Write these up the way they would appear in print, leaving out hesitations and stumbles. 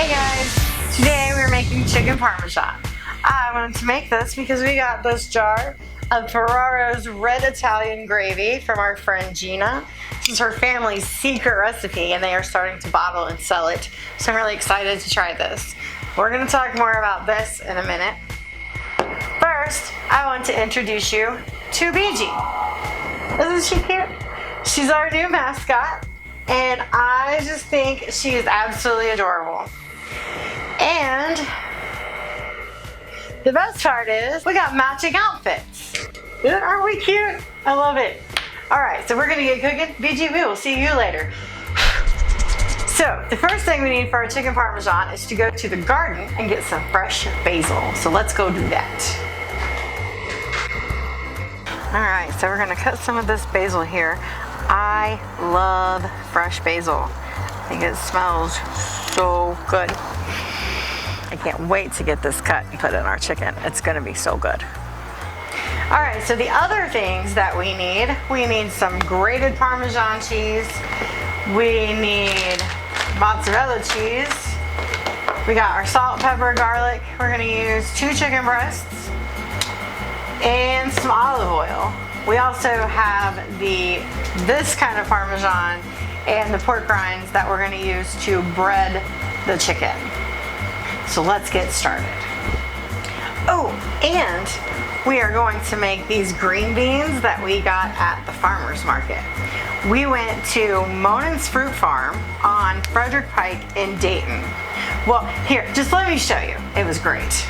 Hey guys, today we're making chicken parmesan. I wanted to make this because we got this jar of Ferraro's red Italian gravy from our friend Gina. This is her family's secret recipe and they are starting to bottle and sell it. So I'm really excited to try this. We're going to talk more about this in a minute. First, I want to introduce you to BeeGee. Isn't she cute? She's our new mascot and I just think she is absolutely adorable. And the best part is we got matching outfits. Aren't we cute? I love it. All right, so we're gonna get cooking. BeeGee, we will see you later. So the first thing we need for our chicken parmesan is to go to the garden and get some fresh basil. So let's go do that. All right, so we're gonna cut some of this basil here. I love fresh basil. I think it smells so good. I can't wait to get this cut and put in our chicken. It's gonna be so good. All right, so the other things that we need some grated Parmesan cheese. We need mozzarella cheese. We got our salt, pepper, garlic. We're gonna use 2 chicken breasts and some olive oil. We also have this kind of Parmesan and the pork rinds that we're gonna use to bread the chicken. So let's get started. Oh, and we are going to make these green beans that we got at the farmer's market. We went to Monnin's Fruit Farm on Frederick Pike in Dayton. Well, here, just let me show you. It was great.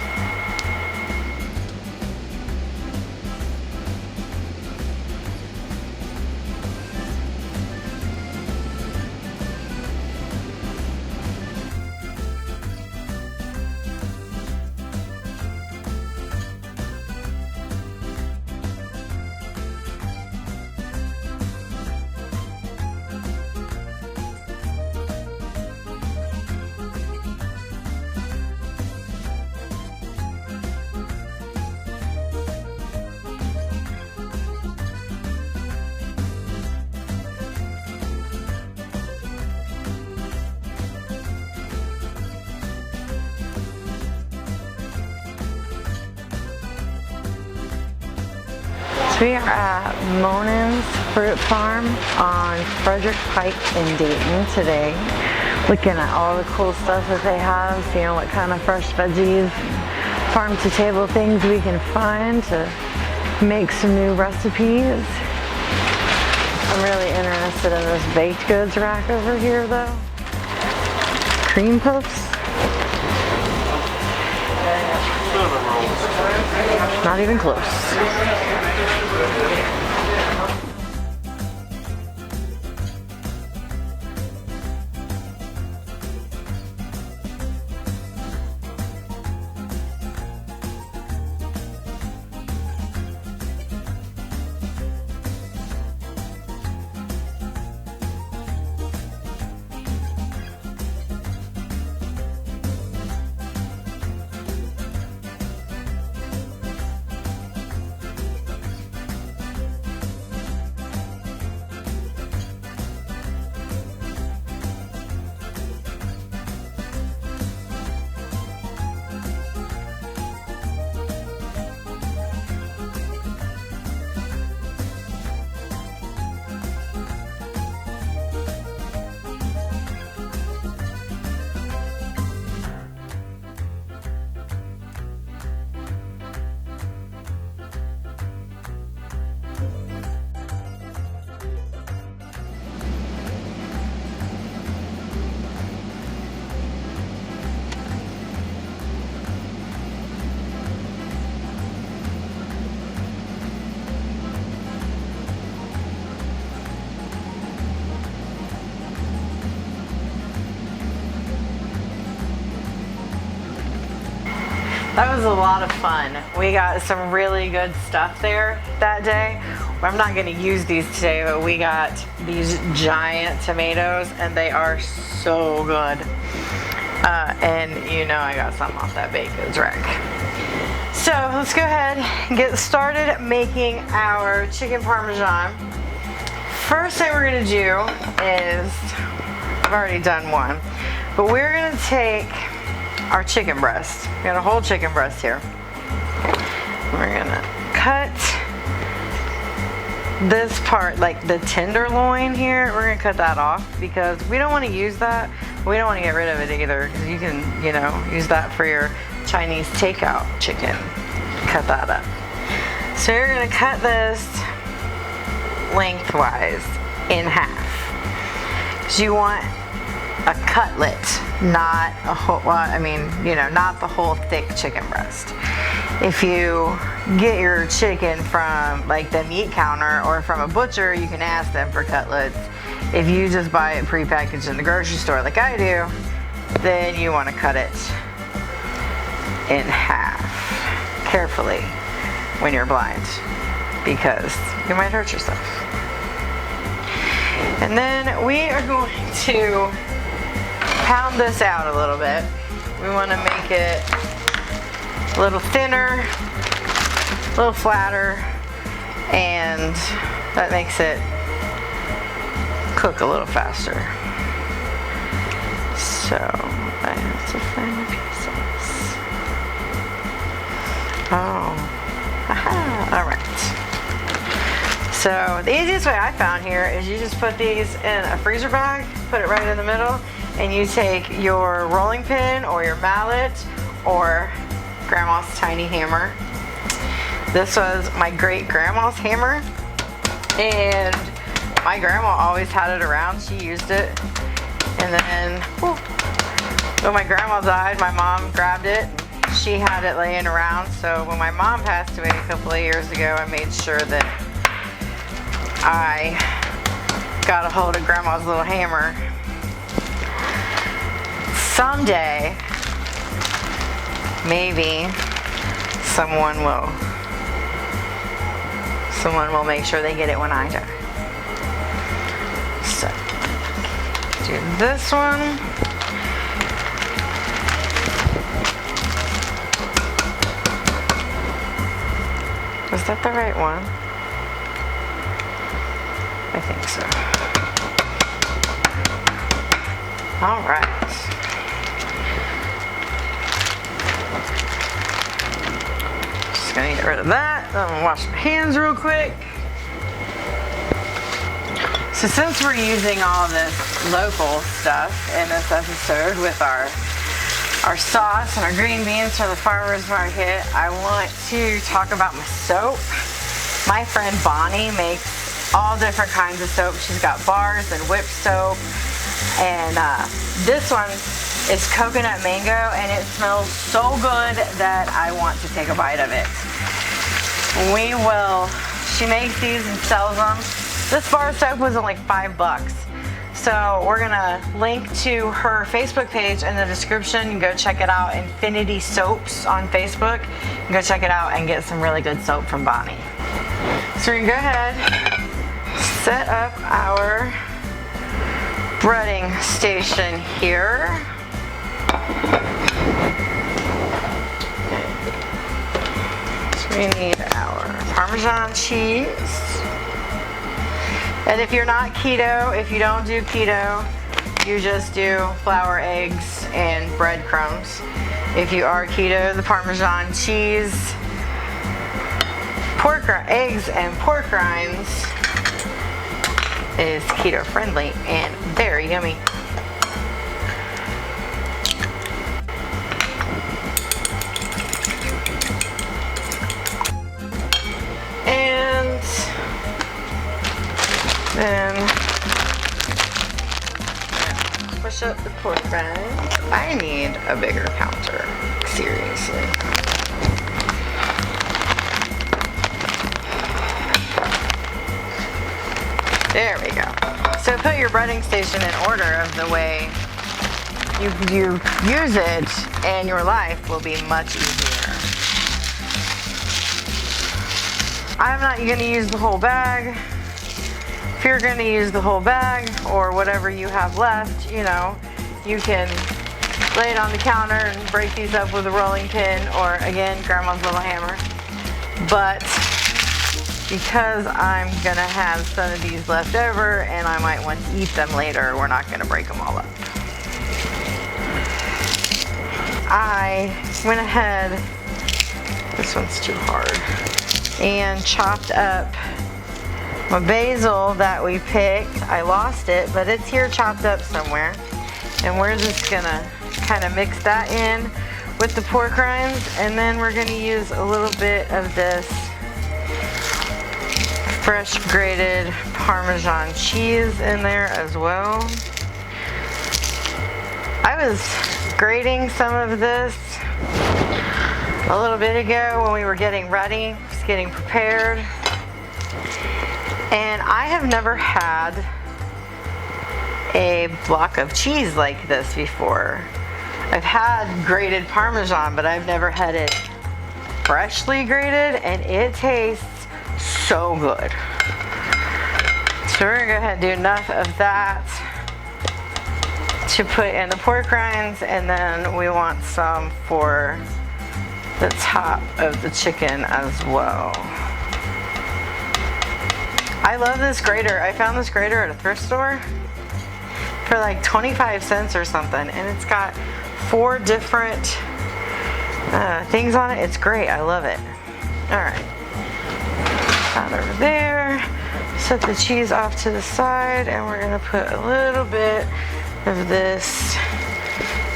So we are at Monnin's Fruit Farm on Frederick Pike in Dayton today, looking at all the cool stuff that they have, seeing what kind of fresh veggies, farm to table things we can find to make some new recipes. I'm really interested in this baked goods rack over here though. Cream puffs. Not even close. That was a lot of fun. We got some really good stuff there that day. I'm not gonna use these today, but we got these giant tomatoes and they are so good. And you know I got some off that baked goods rack. So let's go ahead and get started making our chicken parmesan. First thing we're gonna do is, I've already done one, But we're gonna take our chicken breast. We got a whole chicken breast here. We're gonna cut this part, like the tenderloin here, we're gonna cut that off because we don't want to use that. We don't want to get rid of it either because you can, you know, use that for your Chinese takeout chicken. Cut that up. So you're gonna cut this lengthwise in half. So you want a cutlet, not a whole, well, I mean, you know, not the whole thick chicken breast. If you get your chicken from like the meat counter or from a butcher, you can ask them for cutlets. If you just buy it prepackaged in the grocery store like I do, then you want to cut it in half carefully when you're blind because you might hurt yourself. And then we are going to pound this out a little bit. We want to make it a little thinner, a little flatter, and that makes it cook a little faster. So I have to find the pieces. Oh, aha, all right. So the easiest way I found here is you just put these in a freezer bag, put it right in the middle, and you take your rolling pin or your mallet or grandma's tiny hammer. This was my great grandma's hammer, and my grandma always had it around. She used it, and then when my grandma died, my mom grabbed it. She had it laying around, so when my mom passed away a couple of years ago, I made sure that I got a hold of grandma's little hammer. Someday, maybe someone will make sure they get it when I die. So, do this one. Was that the right one? I think so. All right. Just gonna get rid of that. I'm gonna wash my hands real quick. So since we're using all this local stuff in this episode with our sauce and our green beans from the farmer's market, I want to talk about my soap. My friend Bonnie makes all different kinds of soap. She's got bars and whipped soap, and this one is coconut mango, and it smells so good that I want to take a bite of it. She makes these and sells them. This bar of soap was only $5. So we're gonna link to her Facebook page in the description. You can go check it out, Infinity Soaps on Facebook. You can go check it out and get some really good soap from Bonnie. So we're gonna go ahead, set up our breading station here. So we need our Parmesan cheese. And if you're not keto, if you don't do keto, you just do flour, eggs, and breadcrumbs. If you are keto, the Parmesan cheese, eggs, and pork rinds is keto friendly and very yummy. And then push up the pork rind. I need a bigger counter, seriously. There we go. So put your breading station in order of the way you use it, and your life will be much easier. I'm not going to use the whole bag. If you're going to use the whole bag or whatever you have left, you know, you can lay it on the counter and break these up with a rolling pin or, again, grandma's little hammer. But because I'm going to have some of these left over and I might want to eat them later, we're not going to break them all up. I went ahead, this one's too hard, and chopped up my basil that we picked. I lost it, but it's here chopped up somewhere. And we're just gonna kind of mix that in with the pork rinds, and then we're gonna use a little bit of this fresh grated Parmesan cheese in there as well. I was grating some of this a little bit ago when we were getting ready, just getting prepared. And I have never had a block of cheese like this before. I've had grated Parmesan, but I've never had it freshly grated, and it tastes so good. So we're gonna go ahead and do enough of that to put in the pork rinds, and then we want some for the top of the chicken as well. I love this grater. I found this grater at a thrift store for like 25 cents or something, and it's got 4 different things on it. It's great. I love it. All right. That over there. Set the cheese off to the side, and we're gonna put a little bit of this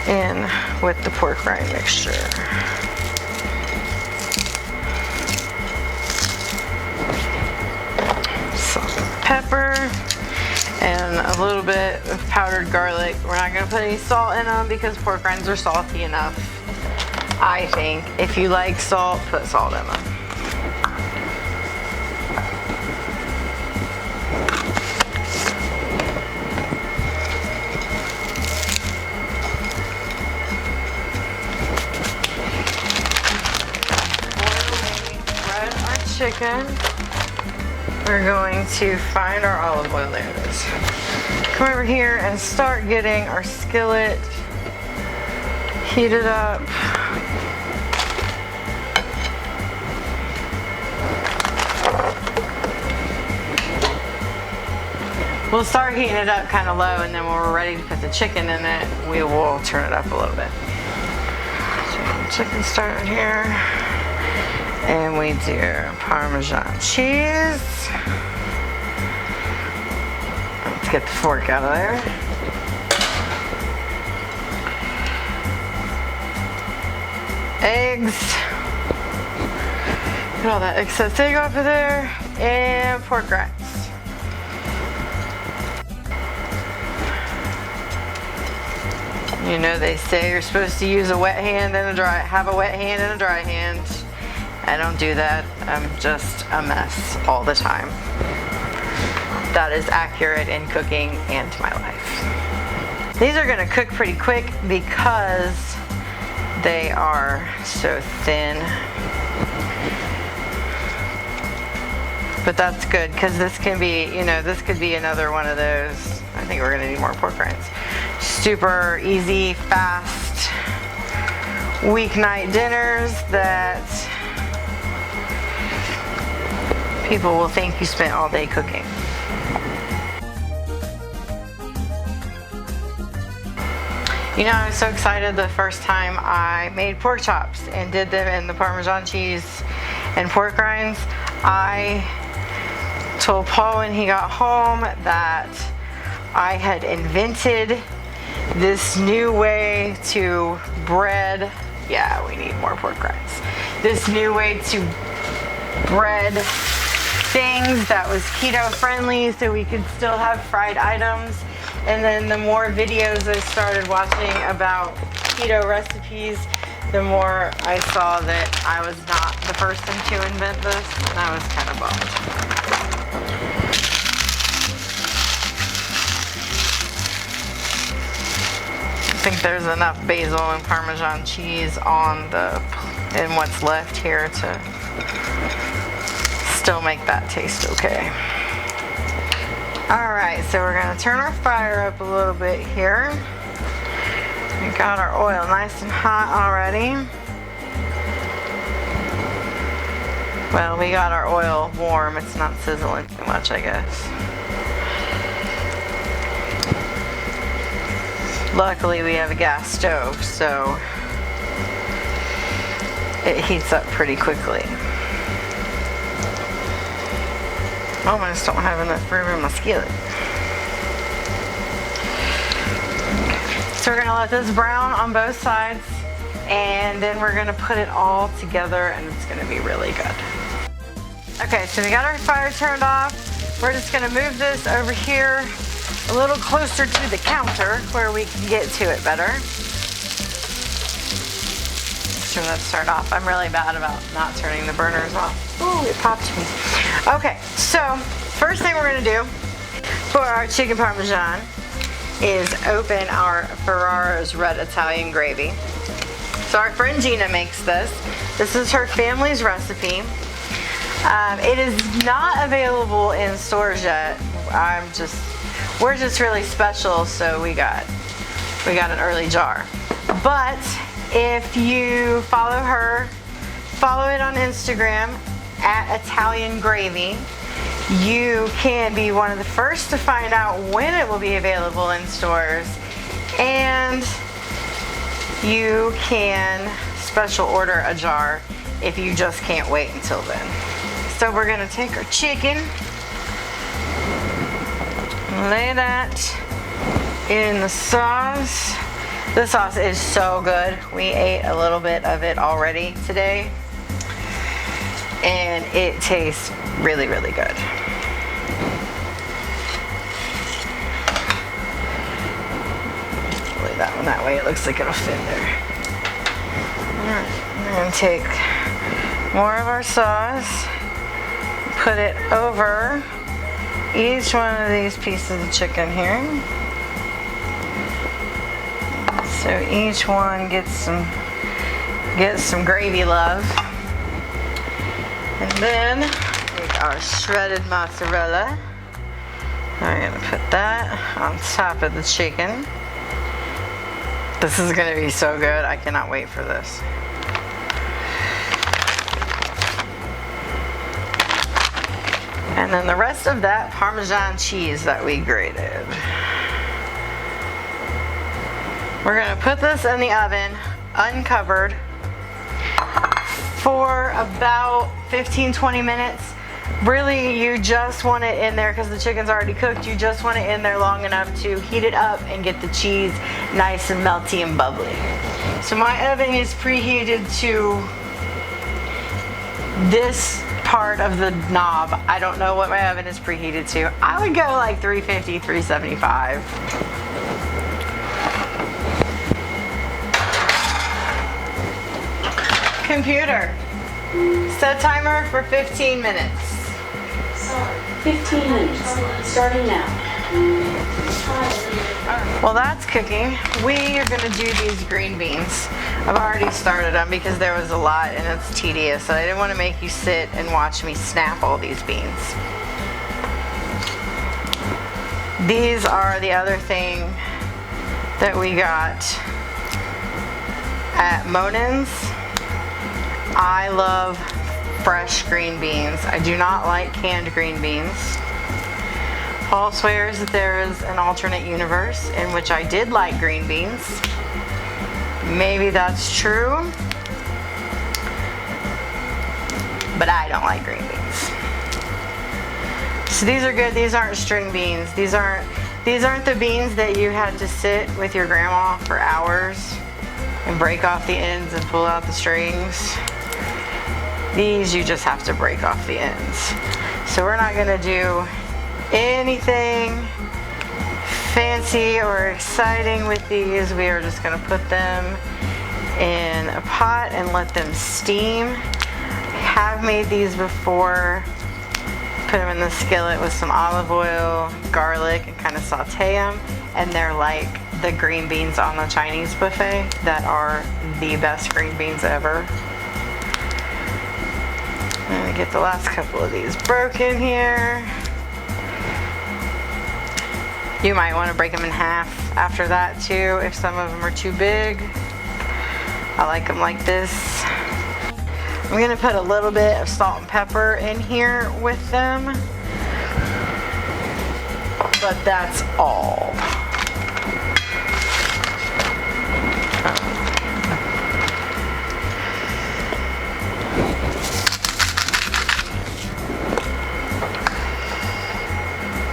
in with the pork rind mixture. Salt and pepper, and a little bit of powdered garlic. We're not gonna put any salt in them because pork rinds are salty enough, I think. If you like salt, put salt in them. Chicken, we're going to find our olive oil. There it is. Come over here and start getting our skillet heated up. We'll start heating it up kind of low, and then when we're ready to put the chicken in it, we will turn it up a little bit. So chicken started here. And we do Parmesan cheese. Let's get the fork out of there. Eggs. Get all that excess egg off of there. And pork rinds. You know, they say you're supposed to use a wet hand and have a wet hand and a dry hand. I don't do that. I'm just a mess all the time. That is accurate in cooking and my life. These are gonna cook pretty quick because they are so thin. But that's good because this can be, you know, this could be another one of those. I think we're gonna need more pork rinds. Super easy, fast weeknight dinners that people will think you spent all day cooking. You know, I was so excited the first time I made pork chops and did them in the Parmesan cheese and pork rinds. I told Paul when he got home that I had invented this new way to bread. Yeah, we need more pork rinds. This new way to bread things that was keto friendly so we could still have fried items. And then the more videos I started watching about keto recipes, the more I saw that I was not the person to invent this, and I was kind of bummed. I think there's enough basil and Parmesan cheese in what's left here to still make that taste okay. All right, so we're gonna turn our fire up a little bit here. We got our oil nice and hot already. Well, we got our oil warm. It's not sizzling too much, I guess. Luckily, we have a gas stove, so it heats up pretty quickly. Almost don't have enough room in my skillet. So we're gonna let this brown on both sides, and then we're gonna put it all together, and it's gonna be really good. Okay, so we got our fire turned off. We're just gonna move this over here a little closer to the counter where we can get to it better. Make sure that's turned off. I'm really bad about not turning the burners off. Ooh, it popped me. Okay, so first thing we're gonna do for our chicken parmesan is open our Ferraro's red Italian gravy. So our friend Gina makes this. This is her family's recipe. It is not available in stores yet. We're just really special, so we got an early jar. But if you follow her, follow it on Instagram at Italian Gravy, you can be one of the first to find out when it will be available in stores, and you can special order a jar if you just can't wait until then. So we're gonna take our chicken, lay that in the sauce. This sauce is so good. We ate a little bit of it already today, and it tastes really, really good. Lay that one that way. It looks like it'll fit there. All right, we're gonna take more of our sauce, put it over each one of these pieces of chicken here. So each one gets some gravy love. And then take our shredded mozzarella. I'm gonna put that on top of the chicken. This is gonna be so good. I cannot wait for this. And then the rest of that Parmesan cheese that we grated. We're gonna put this in the oven, uncovered, for about 15-20 minutes. Really, you just want it in there because the chicken's already cooked. You just want it in there long enough to heat it up and get the cheese nice and melty and bubbly. So my oven is preheated to this part of the knob. I don't know what my oven is preheated to. I would go like 350, 375. Computer, set timer for 15 minutes. Sorry, 15 minutes, starting now. Well, that's cooking. We are gonna do these green beans. I've already started them because there was a lot and it's tedious, so I didn't want to make you sit and watch me snap all these beans. These are the other thing that we got at Monnin's. I love fresh green beans. I do not like canned green beans. Paul swears that there is an alternate universe in which I did like green beans. Maybe that's true, but I don't like green beans. So these are good. These aren't string beans. These aren't the beans that you had to sit with your grandma for hours and break off the ends and pull out the strings. These you just have to break off the ends. So we're not gonna do anything fancy or exciting with these. We are just gonna put them in a pot and let them steam. I have made these before. Put them in the skillet with some olive oil, garlic, and kind of saute them. And they're like the green beans on the Chinese buffet that are the best green beans ever. I'm gonna get the last couple of these broken here. You might want to break them in half after that too if some of them are too big. I like them like this. I'm gonna put a little bit of salt and pepper in here with them, but that's all.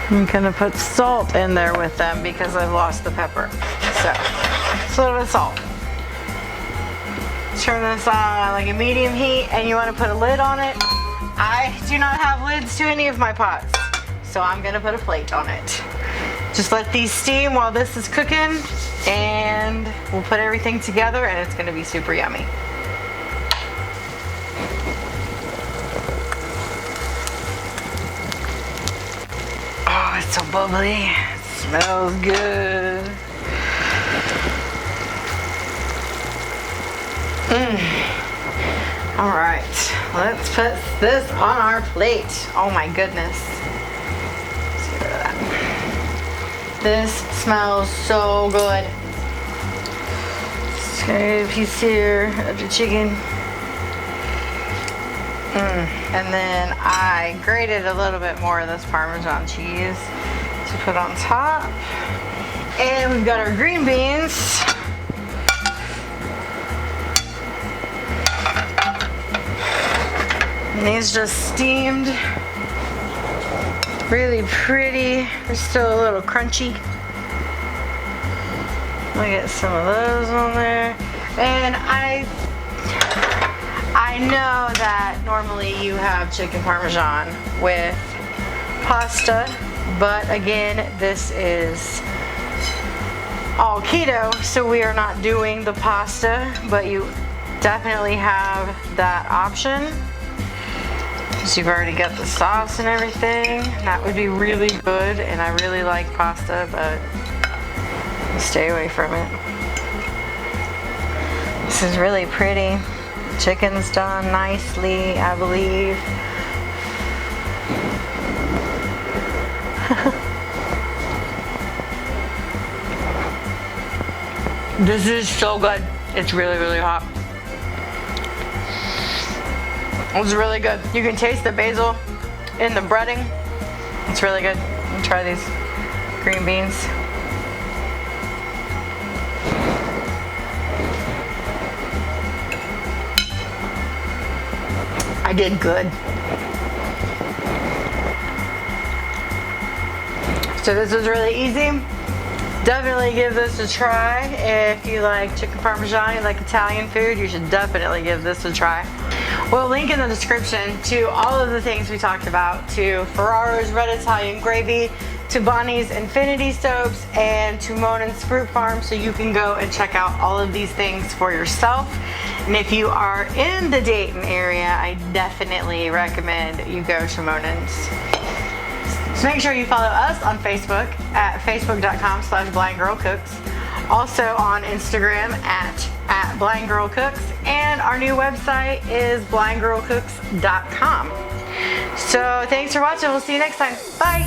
I'm gonna put salt in there with them because I've lost the pepper. So, just a little bit of salt. Turn this on like a medium heat, and you want to put a lid on it. I do not have lids to any of my pots, so I'm gonna put a plate on it. Just let these steam while this is cooking, and we'll put everything together, and it's gonna be super yummy. Oh, it's so bubbly. It smells good. All right, let's put this on our plate. Oh my goodness. Let's get rid of that. This smells so good. Just gonna get a piece here of the chicken. And then I grated a little bit more of this Parmesan cheese to put on top. And we've got our green beans. And these just steamed. Really pretty. They're still a little crunchy. I'll get some of those on there. And I know that normally you have chicken Parmesan with pasta, but again, this is all keto, so we are not doing the pasta, but you definitely have that option. So you've already got the sauce and everything. That would be really good, and I really like pasta, but stay away from it. This is really pretty. Chicken's done nicely, I believe. This is so good. It's really, really hot. It's really good. You can taste the basil in the breading. It's really good. Let me try these green beans. I did good. So this was really easy. Definitely give this a try. If you like chicken Parmesan, you like Italian food, you should definitely give this a try. We'll link in the description to all of the things we talked about, to Ferraro's Red Italian Gravy, to Bonnie's Infinity Soaps, and to Monnin's Fruit Farm, so you can go and check out all of these things for yourself. And if you are in the Dayton area, I definitely recommend you go to Monnin's. So make sure you follow us on Facebook at facebook.com/blindgirlcooks. Also on Instagram at blindgirlcooks, and our new website is blindgirlcooks.com. So thanks for watching. We'll see you next time. Bye.